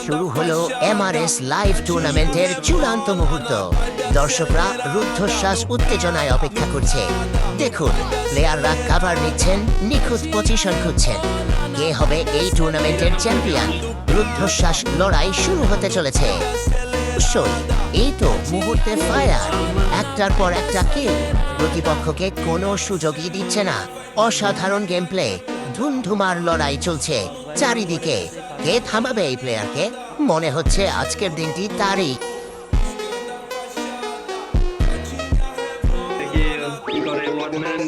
শুরু হলো Mrs live টুর্নামেন্টের চূড়ান্ত মুহূর্ত। দর্শকরা রুদ্ধশ্বাস উত্তেজনায় অপেক্ষা করছে। দেখুন, প্লেয়াররা কাভার নিচ্ছেন, নিখুঁত পজিশন খুঁজছেন। কে হবে এই টুর্নামেন্টের চ্যাম্পিয়ন? রুদ্ধশ্বাস লড়াই শুরু হতে চলেছে। অবশ্যই, এই তো মুহূর্তে ফায়ার, একটার পর একটা কিল। প্রতিপক্ষকে কোনো সুযোগই দিচ্ছে না। অসাধারণ গেম প্লে, ধুমধুমার লড়াই চলছে চারিদিকে। কে থামাবে এই প্লেয়ারকে? মনে হচ্ছে আজকের দিনটি তারই। দেখি কি করে ওয়াটম্যান